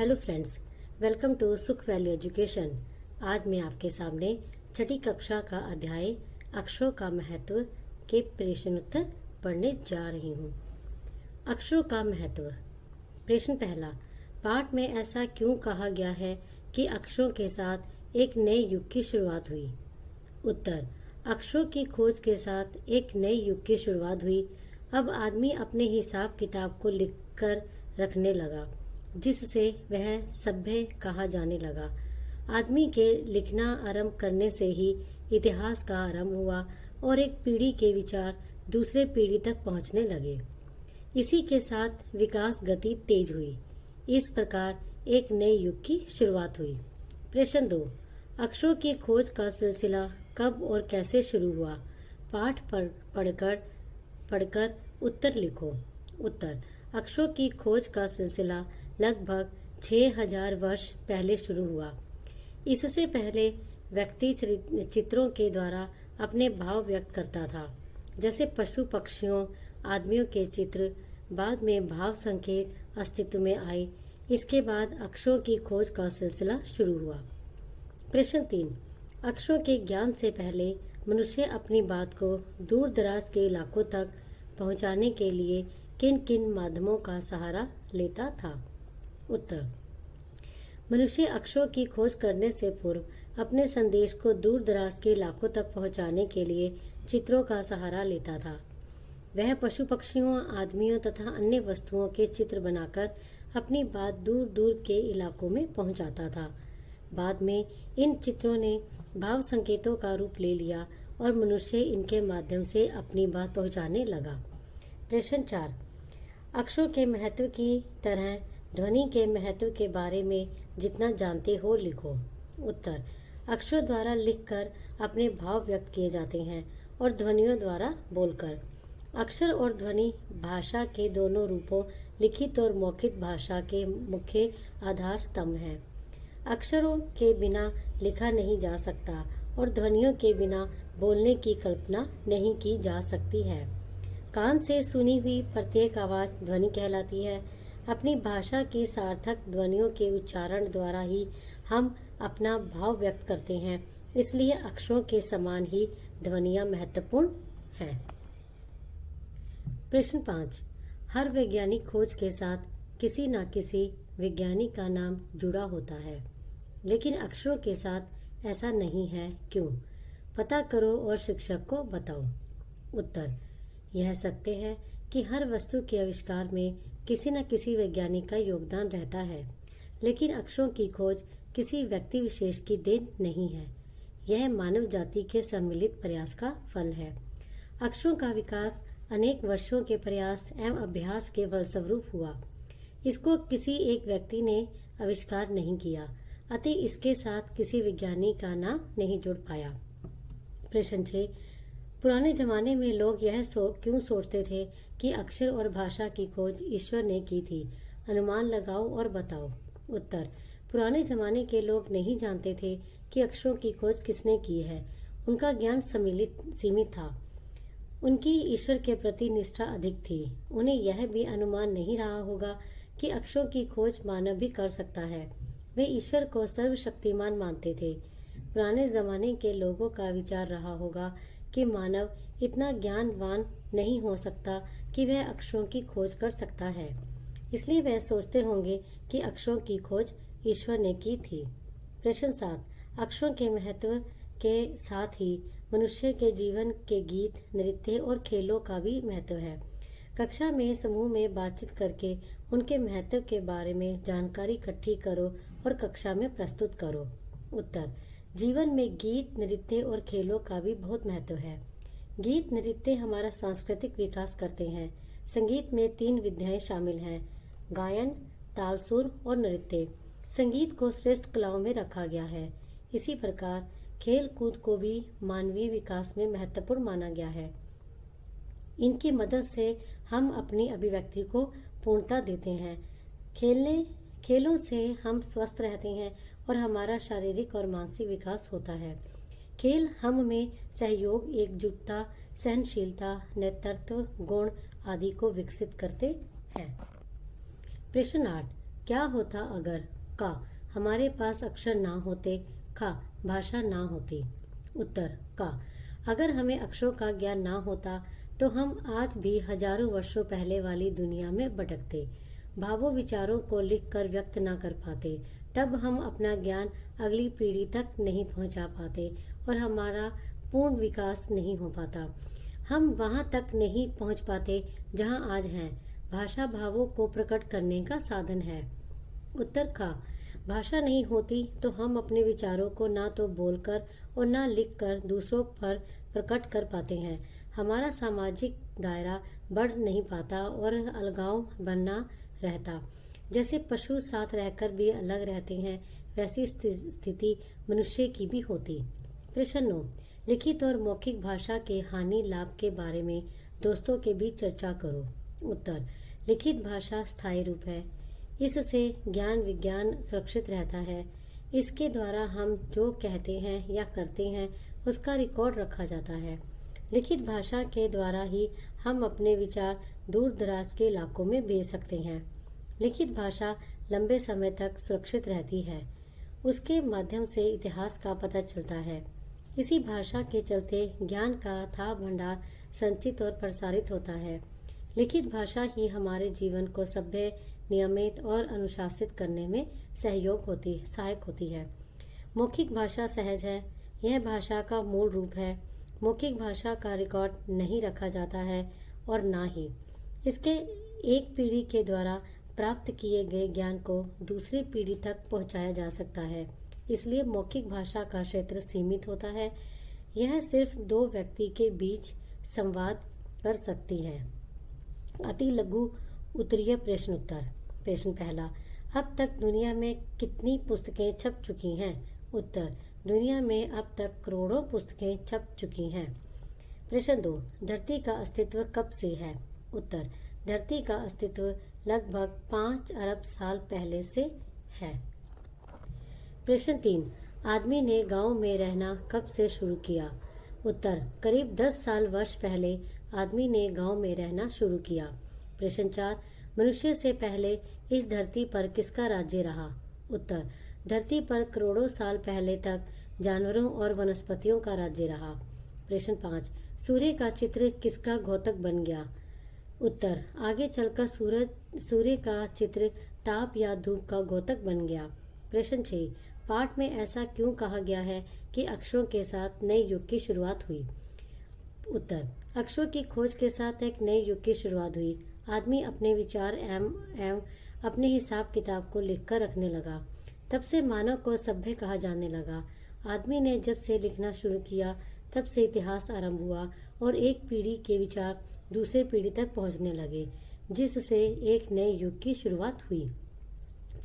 Hello friends, welcome to सुख value education. आज मैं आपके सामने छठी कक्षा का अध्याय अक्षरों का महत्व के प्रश्न उत्तर पढ़ने जा रही हूँ। अक्षरों का महत्व। प्रश्न पहला, पाठ में ऐसा क्यों कहा गया है कि अक्षरों के साथ एक नए युग की शुरुआत हुई? उत्तर, अक्षरों की खोज के साथ एक नए युग की शुरुआत हुई। अब आदमी अपने हिसाब किताब को लिखकर रखने लगा, जिससे वह सभ्य कहा जाने लगा। आदमी के लिखना आरंभ करने से ही इतिहास का आरंभ हुआ और एक पीढ़ी के विचार दूसरे पीढ़ी तक पहुंचने लगे। इसी के साथ विकास गति तेज हुई। इस प्रकार एक नए युग की शुरुआत हुई। प्रश्न 2, अक्षरों की खोज का सिलसिला कब और कैसे शुरू हुआ? पाठ पढ़कर उत्तर लिखो। उत्तर, अक्षरों की खोज का सिलसिला लगभग 6000 वर्ष पहले शुरू हुआ। इससे पहले व्यक्ति चित्रों के द्वारा अपने भाव व्यक्त करता था, जैसे पशु पक्षियों आदमियों के चित्र। बाद में भाव संकेत अस्तित्व में आए। इसके बाद अक्षरों की खोज का सिलसिला शुरू हुआ। प्रश्न 3, अक्षरों के ज्ञान से पहले मनुष्य अपनी बात को दूर दराज के इलाकों तक पहुंचाने के लिए किन किन माध्यमों का सहारा लेता था? उत्तर, मनुष्य अक्षरों की खोज करने से पूर्व अपने संदेश को दूर दराज के इलाकों तक पहुंचाने के लिए चित्रों का सहारा लेता था। वह पशु पक्षियों आदमियों तथा अन्य वस्तुओं के चित्र बनाकर अपनी बात दूर दूर के इलाकों में पहुंचाता था। बाद में इन चित्रों ने भाव संकेतों का रूप ले लिया और मनुष्य इनके माध्यम से अपनी बात पहुंचाने लगा। प्रश्न 4, अक्षरों के महत्व की तरह ध्वनि के महत्व के बारे में जितना जानते हो लिखो। उत्तर, अक्षरों द्वारा लिखकर अपने भाव व्यक्त किए जाते हैं और ध्वनियों द्वारा बोलकर। अक्षर और ध्वनि भाषा के दोनों रूपों, लिखित और मौखिक भाषा के मुख्य आधार स्तंभ हैं। अक्षरों के बिना लिखा नहीं जा सकता और ध्वनियों के बिना बोलने की कल्पना नहीं की जा सकती है। कान से सुनी हुई प्रत्येक आवाज़ ध्वनि कहलाती है। अपनी भाषा की सार्थक ध्वनियों के उच्चारण द्वारा ही हम अपना भाव व्यक्त करते हैं। इसलिए अक्षरों के समान ही ध्वनियाँ महत्वपूर्ण हैं। प्रश्न 5, हर वैज्ञानिक खोज के साथ किसी न किसी वैज्ञानिक का नाम जुड़ा होता है, लेकिन अक्षरों के साथ ऐसा नहीं है, क्यों? पता करो और शिक्षक को बताओ। उत्तर, यह सत्य है कि हर वस्तु के आविष्कार में किसी न किसी वैज्ञानिक का योगदान रहता है, लेकिन अक्षरों की खोज किसी व्यक्ति विशेष की देन नहीं है। यह मानव जाति के सम्मिलित प्रयास का फल है। अक्षरों का विकास अनेक वर्षों के प्रयास एवं अभ्यास के फलस्वरूप हुआ। इसको किसी एक व्यक्ति ने आविष्कार नहीं किया, अतः इसके साथ किसी विज्ञानी का नाम नहीं जुड़ पाया। प्रश्न 6, पुराने जमाने में लोग यह क्यों सोचते थे कि अक्षर और भाषा की खोज ईश्वर ने की थी? अनुमान लगाओ और बताओ। उत्तर, पुराने जमाने के लोग नहीं जानते थे कि अक्षरों की खोज किसने की है। उनका ज्ञान सीमित था। उनकी ईश्वर के प्रति निष्ठा अधिक थी। उन्हें यह भी अनुमान नहीं रहा होगा कि अक्षरों की खोज मानव भी कर सकता है। वे ईश्वर को सर्वशक्तिमान मानते थे। पुराने जमाने के लोगों का विचार रहा होगा कि मानव इतना ज्ञानवान नहीं हो सकता कि वह अक्षरों की खोज कर सकता है, इसलिए वह सोचते होंगे कि अक्षरों की खोज ईश्वर ने की थी। प्रश्न 7, अक्षरों के महत्व के साथ ही मनुष्य के जीवन के गीत, नृत्य और खेलों का भी महत्व है। कक्षा में समूह में बातचीत करके उनके महत्व के बारे में जानकारी इकट्ठी करो और कक्षा में प्रस्तुत करो। उत्तर, जीवन में गीत, नृत्य और खेलों का भी बहुत महत्व है। गीत नृत्य हमारा सांस्कृतिक विकास करते हैं। संगीत में 3 विधाएं शामिल हैं, गायन, ताल सुर और नृत्य। संगीत को श्रेष्ठ कलाओं में रखा गया है। इसी प्रकार खेल कूद को भी मानवीय विकास में महत्वपूर्ण माना गया है। इनकी मदद से हम अपनी अभिव्यक्ति को पूर्णता देते हैं। खेलों से हम स्वस्थ रहते हैं और हमारा शारीरिक और मानसिक विकास होता है। खेल हम में सहयोग, एकजुटता, सहनशीलता, नेतृत्व गुण आदि को विकसित करते हैं। प्रश्न 8, क्या होता अगर का हमारे पास अक्षर ना होते, खा भाषा ना होती। उत्तर का अगर हमें अक्षरों का ज्ञान ना होता तो हम आज भी हजारों वर्षों पहले वाली दुनिया में भटकते, भावों विचारों को लिख कर व्यक्त ना कर पाते। तब हम अपना ज्ञान अगली पीढ़ी तक नहीं पहुंचा पाते और हमारा पूर्ण विकास नहीं हो पाता। हम वहां तक नहीं पहुंच पाते जहां आज हैं। भाषा भावों को प्रकट करने का साधन है। उत्तर का भाषा नहीं होती तो हम अपने विचारों को ना तो बोलकर और ना लिखकर दूसरों पर प्रकट कर पाते हैं। हमारा सामाजिक दायरा बढ़ नहीं पाता और अलगाव बनना रहता। जैसे पशु साथ रहकर भी अलग रहते हैं, वैसी स्थिति मनुष्य की भी होती। प्रश्न 9, लिखित और मौखिक भाषा के हानि लाभ के बारे में दोस्तों के बीच चर्चा करो। उत्तर, लिखित भाषा स्थायी रूप है। इससे ज्ञान विज्ञान सुरक्षित रहता है। इसके द्वारा हम जो कहते हैं या करते हैं उसका रिकॉर्ड रखा जाता है। लिखित भाषा के द्वारा ही हम अपने विचार दूर दराज के इलाकों में भेज सकते हैं। लिखित भाषा लंबे समय तक सुरक्षित रहती है। उसके माध्यम से इतिहास का पता चलता है। इसी भाषा के चलते ज्ञान का अथाह भंडार संचित और प्रसारित होता है। लिखित भाषा ही हमारे जीवन को सभ्य, नियमित और अनुशासित करने में सहायक होती है। मौखिक भाषा सहज है। यह भाषा का मूल रूप है। मौखिक भाषा का रिकॉर्ड नहीं रखा जाता है और ना ही इसके एक पीढ़ी के द्वारा प्राप्त किए गए ज्ञान को दूसरी पीढ़ी तक पहुंचाया जा सकता है। इसलिए मौखिक भाषा का क्षेत्र सीमित होता है। यह सिर्फ दो व्यक्ति के बीच संवाद कर सकती है। अति लघु उत्तरीय प्रश्न उत्तर। प्रश्न पहला, अब तक दुनिया में कितनी पुस्तकें छप चुकी हैं? उत्तर, दुनिया में अब तक करोड़ों पुस्तकें छप चुकी हैं। प्रश्न 2, धरती का अस्तित्व कब से है? उत्तर, धरती का अस्तित्व लगभग 5 अरब साल पहले से है। प्रश्न 3, आदमी ने गांव में रहना कब से शुरू किया? उत्तर, करीब 10 साल वर्ष पहले आदमी ने गांव में रहना शुरू किया। प्रश्न 4, मनुष्य से पहले इस धरती पर किसका राज्य रहा? उत्तर, धरती पर करोड़ों साल पहले तक जानवरों और वनस्पतियों का राज्य रहा। प्रश्न 5, सूर्य का चित्र किसका घोतक बन गया? उत्तर, आगे चलकर सूर्य का चित्र ताप या धूप का घोतक बन गया। प्रश्न 6, पाठ में ऐसा क्यों कहा गया है कि अक्षरों के साथ नए युग की शुरुआत हुई? उत्तर, अक्षरों की खोज के साथ एक नए युग की शुरुआत हुई। आदमी अपने विचार एवं अपने हिसाब किताब को लिखकर रखने लगा। तब से मानव को सभ्य कहा जाने लगा। आदमी ने जब से लिखना शुरू किया तब से इतिहास आरंभ हुआ और एक पीढ़ी के विचार दूसरे पीढ़ी तक पहुंचने लगे, जिससे एक नए युग की शुरुआत हुई।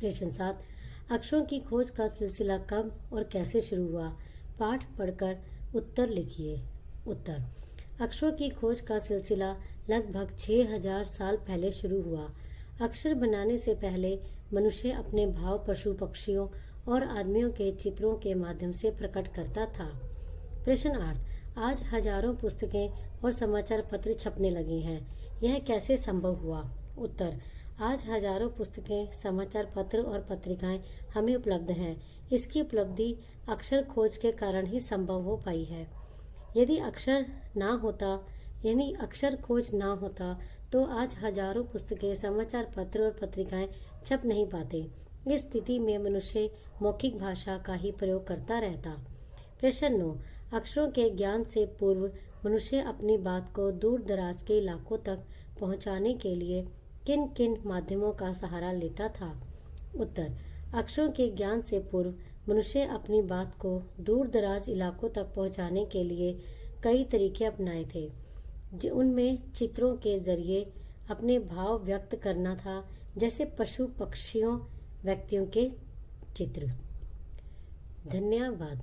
प्रश्न 7, अक्षरों की खोज का सिलसिला कब और कैसे शुरू हुआ? पाठ पढ़कर उत्तर लिखिए। उत्तर, अक्षरों की खोज का सिलसिला लगभग 6000 साल पहले शुरू हुआ। अक्षर बनाने से पहले मनुष्य अपने भाव पशु पक्षियों और आदमियों के चित्रों के माध्यम से प्रकट करता था। प्रश्न 8, आज हजारों पुस्तकें और समाचार पत्र छपने लगे हैं, यह कैसे संभव हुआ? उत्तर, आज हजारों पुस्तकें, समाचार पत्र और पत्रिकाएं हमें उपलब्ध हैं। इसकी उपलब्धि अक्षर खोज के कारण ही संभव हो पाई है। यदि अक्षर खोज ना होता तो आज हजारों पुस्तकें, समाचार पत्र और पत्रिकाएं छप नहीं पाते। इस स्थिति में मनुष्य मौखिक भाषा का ही प्रयोग करता रहता। प्रश्न 9, अक्षरों के ज्ञान से पूर्व मनुष्य अपनी बात को दूर दराज के इलाकों तक पहुंचाने के लिए किन किन माध्यमों का सहारा लेता था? उत्तर, अक्षरों के ज्ञान से पूर्व मनुष्य अपनी बात को दूर दराज इलाकों तक पहुंचाने के लिए कई तरीके अपनाए थे। उनमें चित्रों के जरिए अपने भाव व्यक्त करना था, जैसे पशु पक्षियों, व्यक्तियों के चित्र। धन्यवाद।